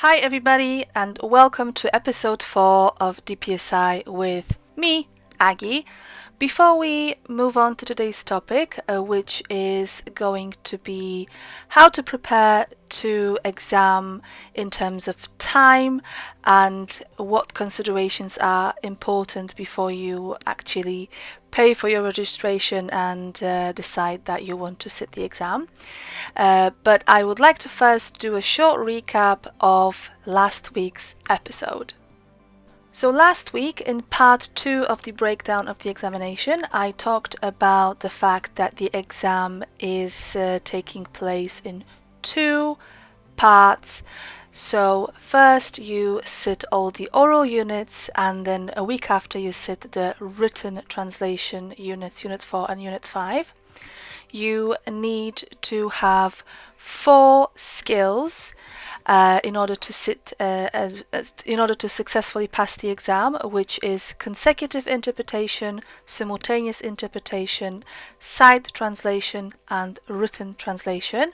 Hi everybody and welcome to episode 4 of DPSI with me, Aggie. Before we move on to today's topic, which is going to be how to prepare to exam in terms of time and what considerations are important before you actually pay for your registration and decide that you want to sit the exam. But I would like to first do a short recap of last week's episode. So last week, in part 2 of the breakdown of the examination, I talked about the fact that the exam is taking place in 2 parts. So first you sit all the oral units, and then a week after you sit the written translation units, Unit 4 and Unit 5. You need to have 4 skills in order to successfully pass the exam, which is consecutive interpretation, simultaneous interpretation, side translation, and written translation.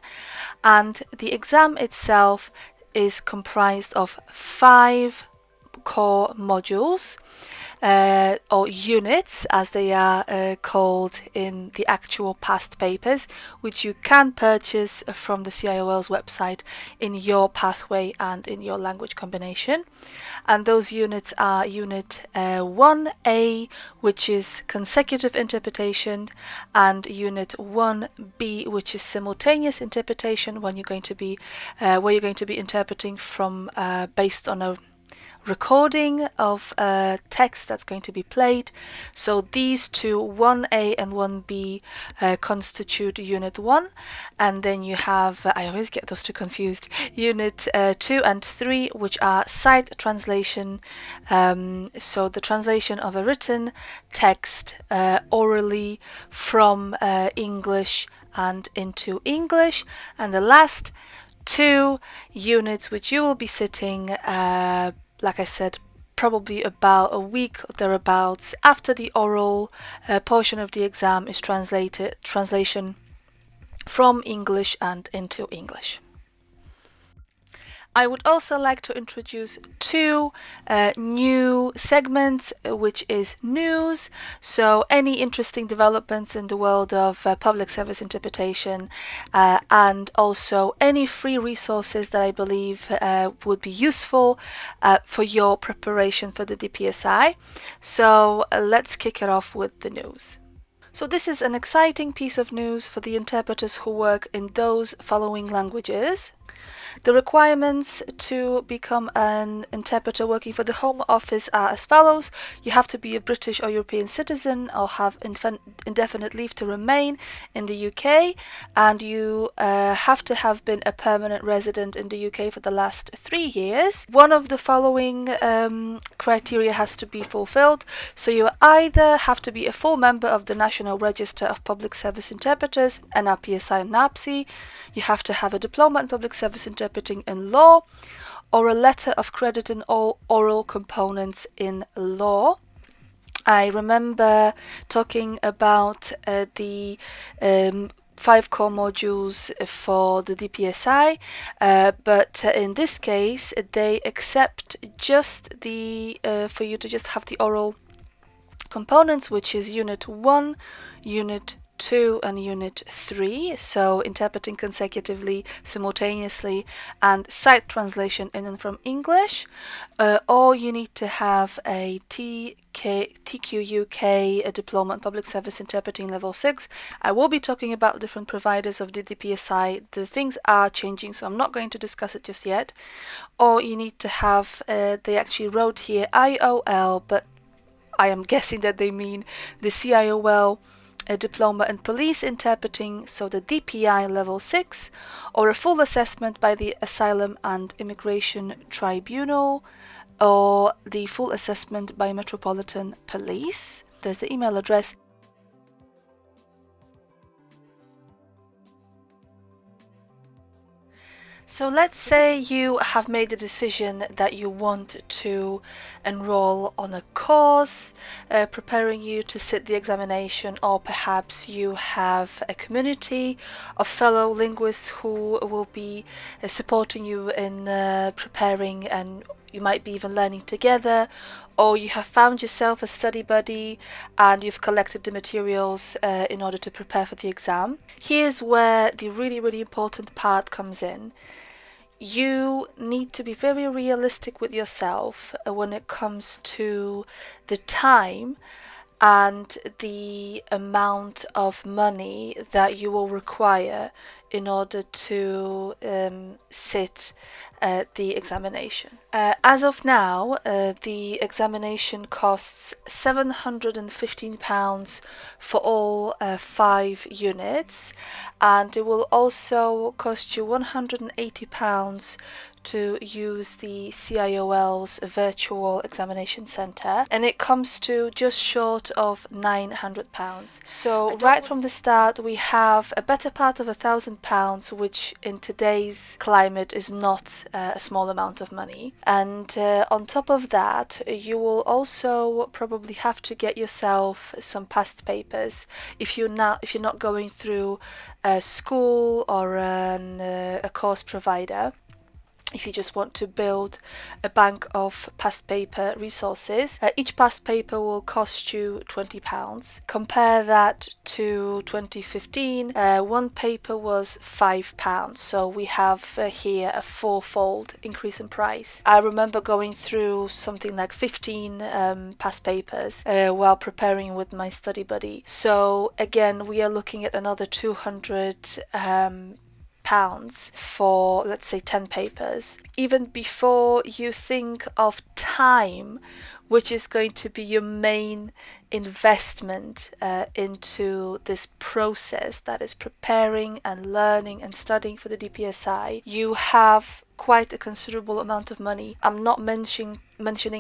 And the exam itself is comprised of 5 core modules, or units as they are called in the actual past papers, which you can purchase from the CIOL's website in your pathway and in your language combination. And those units are Unit 1A, which is consecutive interpretation, and Unit 1B, which is simultaneous interpretation, when you're going to be where you're going to be interpreting from based on a recording of text that's going to be played. So these two, 1A and 1B, constitute Unit 1, and then you have, I always get those two confused, Unit 2 and 3, which are side translation, so the translation of a written text orally from English and into English, and the last 2 units which you will be sitting like I said, probably about a week thereabouts after the oral portion of the exam is translation from English and into English. I would also like to introduce 2 new segments, which is news. So any interesting developments in the world of public service interpretation, and also any free resources that I believe would be useful for your preparation for the DPSI. So let's kick it off with the news. So this is an exciting piece of news for the interpreters who work in those following languages. The requirements to become an interpreter working for the Home Office are as follows. You have to be a British or European citizen or have indefinite leave to remain in the UK, and you have to have been a permanent resident in the UK for the last 3 years. One of the following criteria has to be fulfilled. So you either have to be a full member of the National Register of Public Service Interpreters, NRPSI and NAPSI. You have to have a diploma in public service interpreting in law, or a letter of credit in all oral components in law. I remember talking about the 5 core modules for the DPSI, but in this case they accept just the for you to just have the oral components, which is Unit 1, Unit 2 and Unit 3, so interpreting consecutively, simultaneously, and side translation in and from English, or you need to have a TQUK, a Diploma in Public Service Interpreting Level 6. I will be talking about different providers of the DPSI. The things are changing, so I'm not going to discuss it just yet. Or you need to have, they actually wrote here IOL, but I am guessing that they mean the CIOL, a diploma in police interpreting, so the DPI level 6, or a full assessment by the Asylum and Immigration Tribunal, or the full assessment by Metropolitan Police. There's the email address. So let's say you have made a decision that you want to enroll on a course preparing you to sit the examination, or perhaps you have a community of fellow linguists who will be supporting you in preparing, and you might be even learning together, or you have found yourself a study buddy and you've collected the materials in order to prepare for the exam. Here's where the really important part comes in. You need to be very realistic with yourself when it comes to the time and the amount of money that you will require in order to sit the examination. As of now, the examination costs £715 for all 5 units, and it will also cost you £180 to use the CIOL's virtual examination centre, and it comes to just short of £900. So right from the start we have a better part of £1,000, which in today's climate is not a small amount of money. And on top of that, you will also probably have to get yourself some past papers if you're not going through a school or a course provider. If you just want to build a bank of past paper resources, each past paper will cost you £20. Compare that to 2015, one paper was £5. So we have here a 4-fold increase in price. I remember going through something like 15 past papers while preparing with my study buddy. So again, we are looking at another £200 for, let's say, 10 papers. Even before you think of time, which is going to be your main investment into this process that is preparing and learning and studying for the DPSI, you have quite a considerable amount of money. I'm not mentioning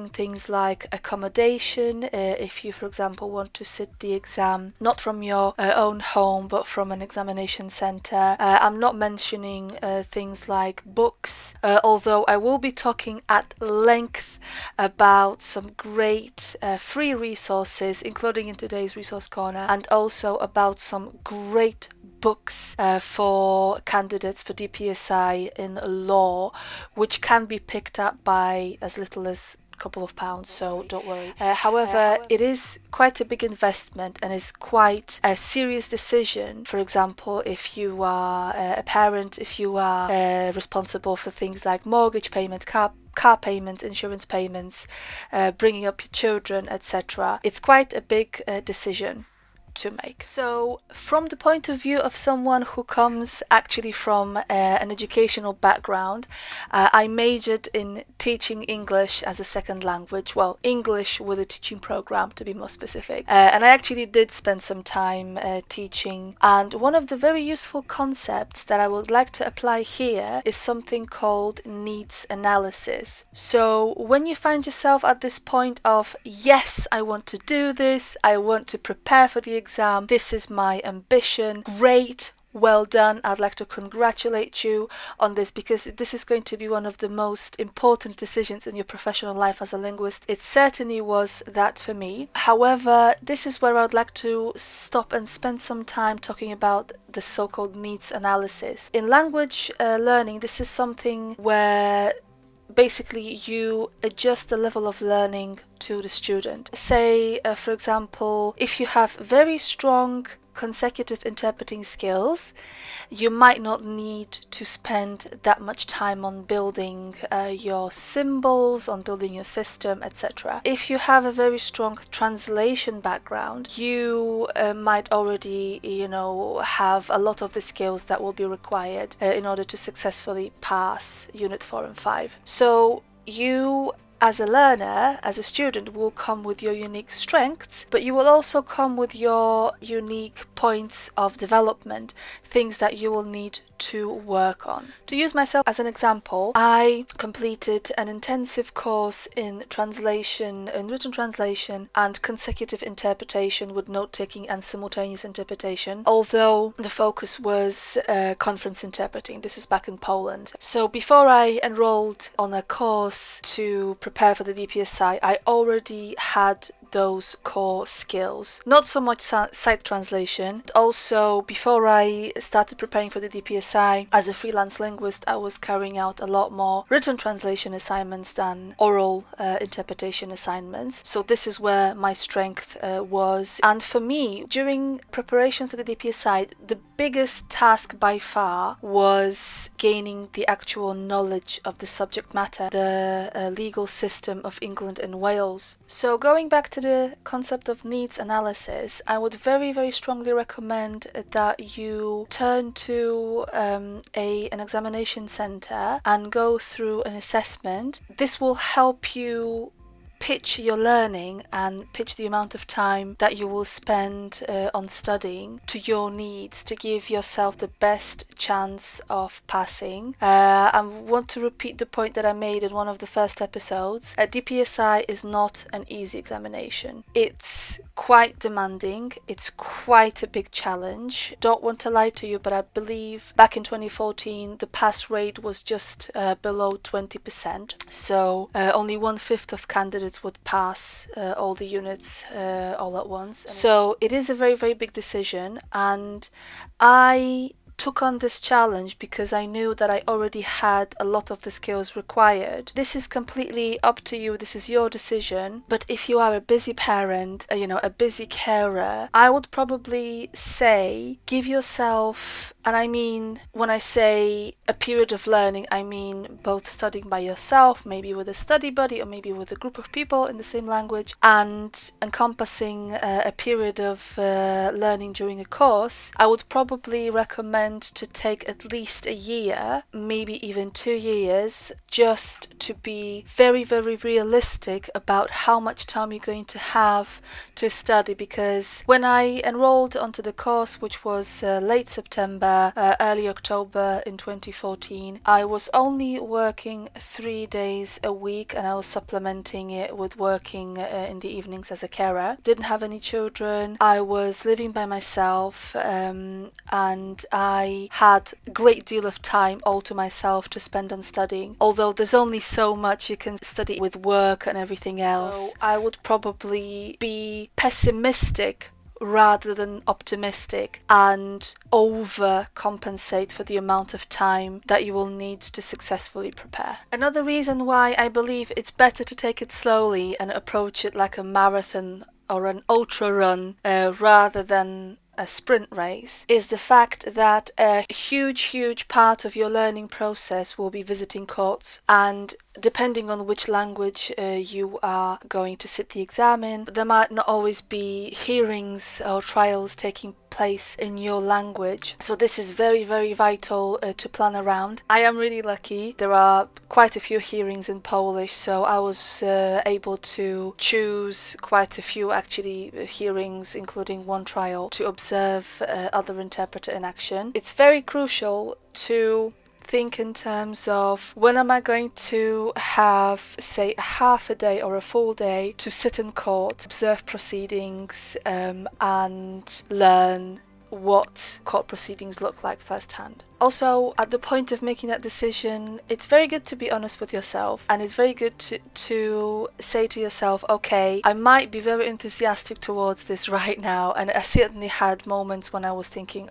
things like accommodation, if you, for example, want to sit the exam not from your own home but from an examination centre. I'm not mentioning things like books, although I will be talking at length about some great free resources, including in today's resource corner, and also about some great books for candidates for DPSI in law, which can be picked up by as little as a couple of pounds, so don't worry. However, it is quite a big investment and is quite a serious decision. For example, if you are a parent, if you are responsible for things like mortgage payment, car payments, insurance payments, bringing up your children, etc. It's quite a big decision to make. So from the point of view of someone who comes actually from an educational background, I majored in teaching English as a second language, well, English with a teaching program to be more specific, and I actually did spend some time teaching, and one of the very useful concepts that I would like to apply here is something called needs analysis. So when you find yourself at this point of, yes, I want to do this, I want to prepare for the exam, this is my ambition, great, well done, I'd like to congratulate you on this, because this is going to be one of the most important decisions in your professional life as a linguist. It certainly was that for me. However, this is where I'd like to stop and spend some time talking about the so-called needs analysis. In language learning, this is something where basically you adjust the level of learning to the student. Say, for example, if you have very strong consecutive interpreting skills, you might not need to spend that much time on building your symbols, on building your system, etc. If you have a very strong translation background, you might already, have a lot of the skills that will be required in order to successfully pass Unit 4 and 5. So you as a learner, as a student, will come with your unique strengths, but you will also come with your unique points of development, things that you will need to work on. To use myself as an example, I completed an intensive course in translation, in written translation and consecutive interpretation with note-taking and simultaneous interpretation, although the focus was conference interpreting. This is back in Poland. So before I enrolled on a course to prepare for the DPSI, I already had those core skills. Not so much site translation, but also before I started preparing for the DPSI as a freelance linguist, I was carrying out a lot more written translation assignments than oral interpretation assignments. So this is where my strength was. And for me, during preparation for the DPSI, the biggest task by far was gaining the actual knowledge of the subject matter, the legal system of England and Wales. So going back to the concept of needs analysis, I would very, very strongly recommend that you turn to an examination centre and go through an assessment. This will help you pitch your learning and pitch the amount of time that you will spend on studying to your needs to give yourself the best chance of passing. I want to repeat the point that I made in one of the first episodes. DPSI is not an easy examination. It's quite demanding. It's quite a big challenge. Don't want to lie to you, but I believe back in 2014 the pass rate was just below 20%. So only 1/5 of candidates would pass all the units all at once. So it is a very, very big decision, and I took on this challenge because I knew that I already had a lot of the skills required. This is completely up to you. This is your decision. But if you are a busy parent, a busy carer, I would probably say give yourself, and I mean, when I say a period of learning, I mean both studying by yourself, maybe with a study buddy, or maybe with a group of people in the same language, and encompassing a period of learning during a course. I would probably recommend to take at least a year, maybe even 2 years, just to be very, very realistic about how much time you're going to have to study. Because when I enrolled onto the course, which was late September, early October in 2014, I was only working 3 days a week, and I was supplementing it with working in the evenings as a carer. Didn't have any children. I was living by myself, and I had a great deal of time all to myself to spend on studying, although there's only so much you can study with work and everything else. So I would probably be pessimistic rather than optimistic and overcompensate for the amount of time that you will need to successfully prepare. Another reason why I believe it's better to take it slowly and approach it like a marathon or an ultra run rather than a sprint race is the fact that a huge part of your learning process will be visiting courts, and depending on which language you are going to sit the exam in, there might not always be hearings or trials taking place in your language. So this is very, very vital to plan around. I am really lucky. There are quite a few hearings in Polish, so I was able to choose quite a few actually hearings, including one trial, to observe other interpreter in action. It's very crucial to think in terms of when am I going to have, say, half a day or a full day to sit in court, observe proceedings, and learn what court proceedings look like firsthand. Also, at the point of making that decision, it's very good to be honest with yourself, and it's very good to say to yourself, okay, I might be very enthusiastic towards this right now, and I certainly had moments when I was thinking,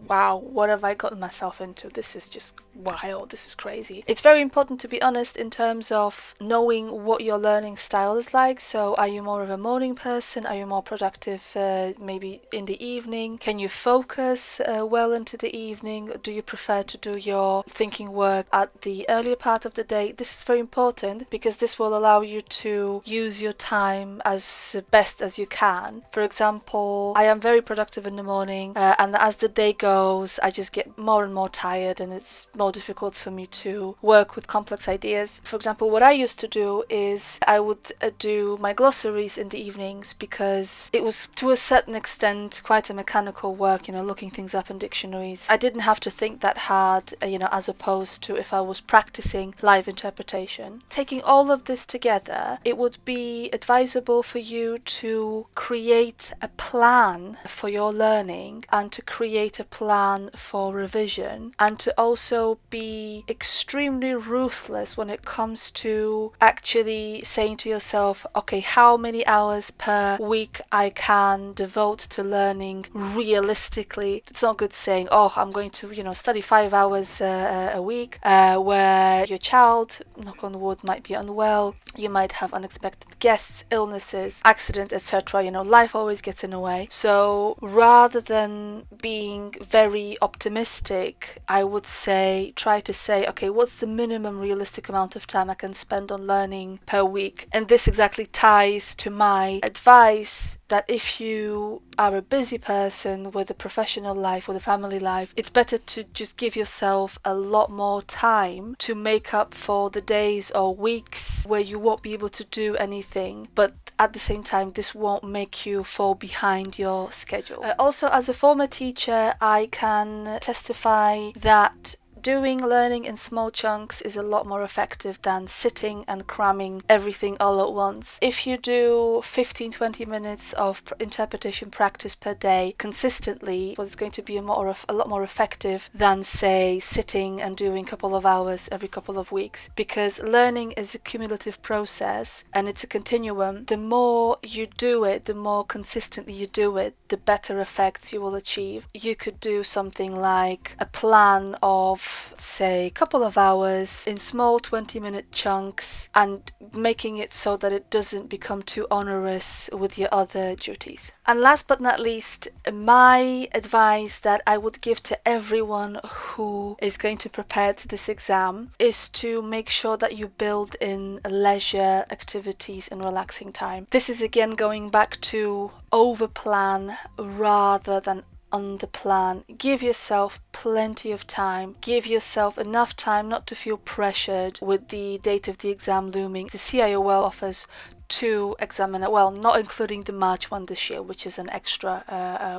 wow, what have I gotten myself into? This is just wild. This is crazy. It's very important to be honest in terms of knowing what your learning style is like. So are you more of a morning person? Are you more productive maybe in the evening? Can you focus well into the evening? Do you prefer to do your thinking work at the earlier part of the day? This is very important because this will allow you to use your time as best as you can. For example, I am very productive in the morning, and as the day goes, I just get more and more tired and it's more difficult for me to work with complex ideas. For example, what I used to do is I would do my glossaries in the evenings because it was to a certain extent quite a mechanical work, looking things up in dictionaries. I didn't have to think that hard, as opposed to if I was practicing live interpretation. Taking all of this together, it would be advisable for you to create a plan for your learning and to create a plan for revision, and to also be extremely ruthless when it comes to actually saying to yourself, okay, how many hours per week I can devote to learning realistically. It's not good saying, oh, I'm going to, study 5 hours a week, where your child, knock on wood, might be unwell, you might have unexpected guests, illnesses, accidents, etc. Life always gets in the way. So rather than being very optimistic, I would say, try to say, okay, what's the minimum realistic amount of time I can spend on learning per week? And this exactly ties to my advice that if you are a busy person with a professional life, with a family life, it's better to just give yourself a lot more time to make up for the days or weeks where you won't be able to do anything. But at the same time, this won't make you fall behind your schedule. Also, as a former teacher, I can testify that doing learning in small chunks is a lot more effective than sitting and cramming everything all at once. If you do 15-20 minutes of interpretation practice per day consistently, well, it's going to be a lot more effective than, say, sitting and doing a couple of hours every couple of weeks, because learning is a cumulative process and it's a continuum. The more you do it, the more consistently you do it, the better effects you will achieve. You could do something like a plan of, say, a couple of hours in small 20-minute chunks, and making it so that it doesn't become too onerous with your other duties. And last but not least, my advice that I would give to everyone who is going to prepare to this exam is to make sure that you build in leisure activities and relaxing time. This is again going back to overplan rather than underplan. Give yourself plenty of time. Give yourself enough time not to feel pressured with the date of the exam looming. The CIOL offers 2 examiner, well, not including the March one this year, which is an extra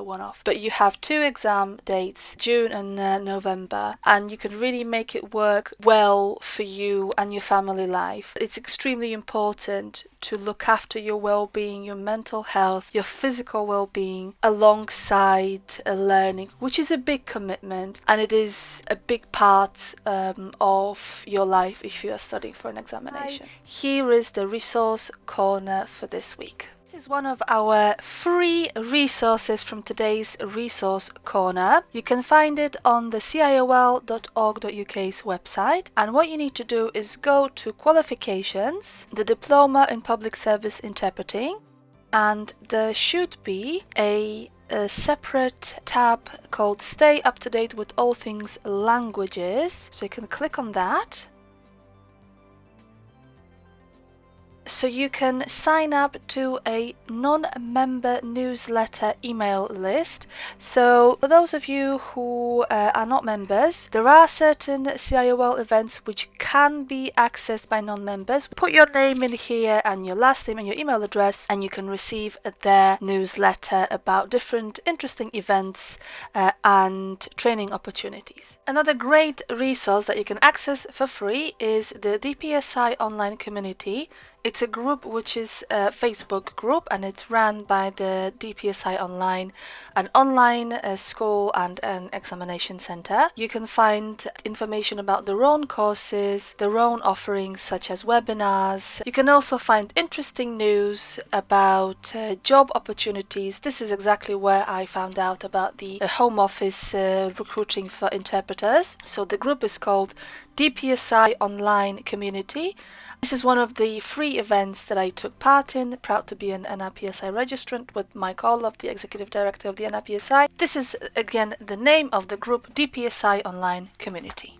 one-off. But you have 2 exam dates, June and November, and you can really make it work well for you and your family life. It's extremely important to look after your well-being, your mental health, your physical well-being alongside learning, which is a big commitment, and it is a big part of your life if you are studying for an examination. Here is the resource corner for this week. This is one of our free resources from today's resource corner. You can find it on the CIOL.org.uk's website, and what you need to do is go to qualifications, the diploma in public service interpreting, and there should be a separate tab called Stay Up to Date with All Things Languages. So you can click on that. So you can sign up to a non-member newsletter email list. So for those of you who are not members, there are certain CIOL events which can be accessed by non-members. Put your name in here and your last name and your email address, and you can receive their newsletter about different interesting events and training opportunities. Another great resource that you can access for free is the DPSI online community. It's a group which is a Facebook group, and it's run by the DPSI Online, an online school and an examination center. You can find information about their own courses, their own offerings such as webinars. You can also find interesting news about job opportunities. This is exactly where I found out about the Home Office recruiting for interpreters. So the group is called DPSI Online Community. This is one of the free events that I took part in. Proud to be an NRPSI registrant with Mike Orlov, the Executive Director of the NRPSI. This is again the name of the group, DPSI Online Community.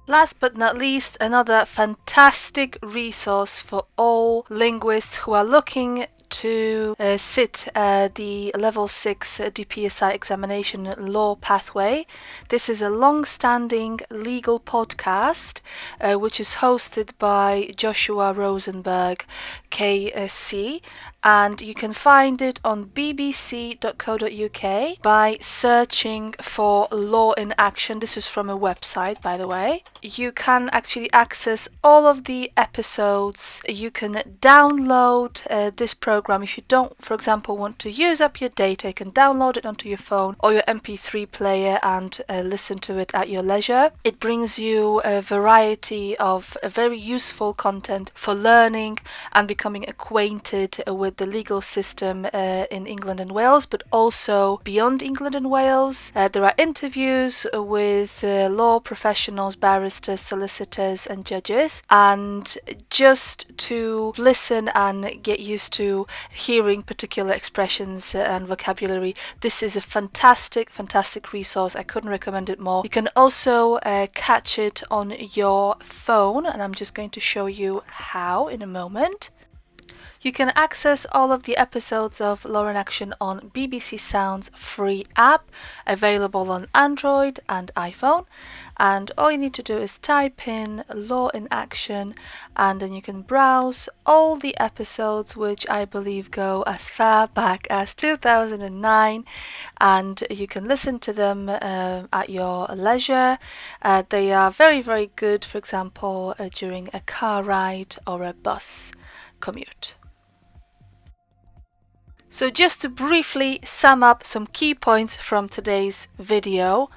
Last but not least, another fantastic resource for all linguists who are looking to sit the level 6 DPSI examination law pathway. This is a long-standing legal podcast which is hosted by Joshua Rosenberg, KSC, and you can find it on bbc.co.uk by searching for Law in Action. This is from a website, by the way. You can actually access all of the episodes. You can download this program if you don't, for example, want to use up your data. You can download it onto your phone or your MP3 player and listen to it at your leisure. It brings you a variety of very useful content for learning and becoming acquainted with the legal system in England and Wales, but also beyond England and Wales. There are interviews with law professionals, barristers, solicitors and judges, and just to listen and get used to hearing particular expressions and vocabulary, this is a fantastic resource. I couldn't recommend it more. You can also catch it on your phone, and I'm just going to show you how in a moment. You can access all of the episodes of Law in Action on BBC Sound's free app, available on Android and iPhone. And all you need to do is type in Law in Action, and then you can browse all the episodes, which I believe go as far back as 2009, and you can listen to them at your leisure. They are very good, for example, during a car ride or a bus commute. So just to briefly sum up some key points from today's video.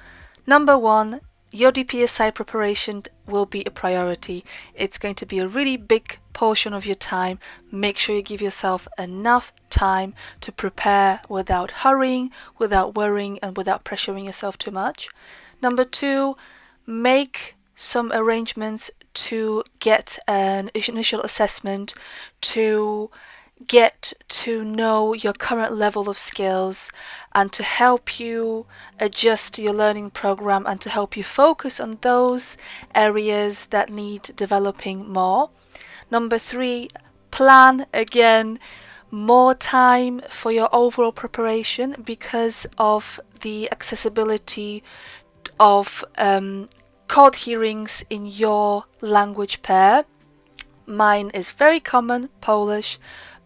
Number 1, your DPSI preparation will be a priority. It's going to be a really big portion of your time. Make sure you give yourself enough time to prepare without hurrying, without worrying, and without pressuring yourself too much. Number 2, make some arrangements to get an initial assessment, to get to know your current level of skills, and to help you adjust your learning program and to help you focus on those areas that need developing more. Number 3, plan again more time for your overall preparation because of the accessibility of court hearings in your language pair. Mine is very common, Polish,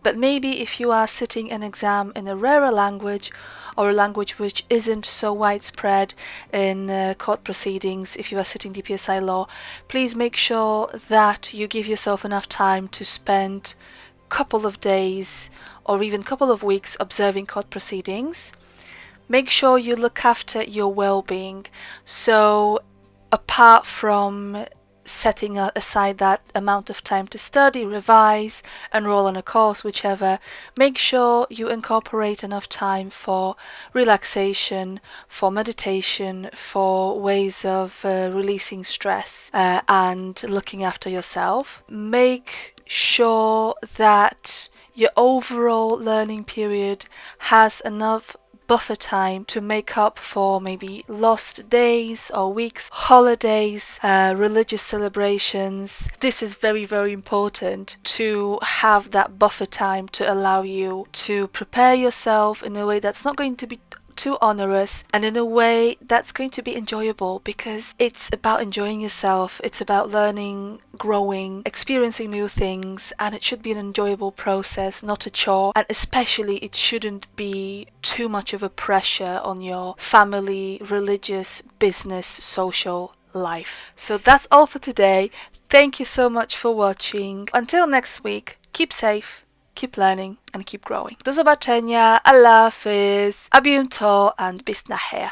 but maybe if you are sitting an exam in a rarer language or a language which isn't so widespread in court proceedings, if you are sitting DPSI law, please make sure that you give yourself enough time to spend a couple of days or even a couple of weeks observing court proceedings. Make sure you look after your well-being. So apart from setting aside that amount of time to study, revise, enroll on a course, whichever, make sure you incorporate enough time for relaxation, for meditation, for ways of releasing stress and looking after yourself. Make sure that your overall learning period has enough buffer time to make up for maybe lost days or weeks, holidays, religious celebrations. This is very important to have that buffer time to allow you to prepare yourself in a way that's not going to be too onerous and in a way that's going to be enjoyable, because it's about enjoying yourself, it's about learning, growing, experiencing new things, and it should be an enjoyable process, not a chore, and especially it shouldn't be too much of a pressure on your family, religious, business, social life. So that's all for today. Thank you so much for watching. Until next week, keep safe, keep learning and keep growing. Do zobaczenia, Allah Hafiz, a bientôt and bis nachher.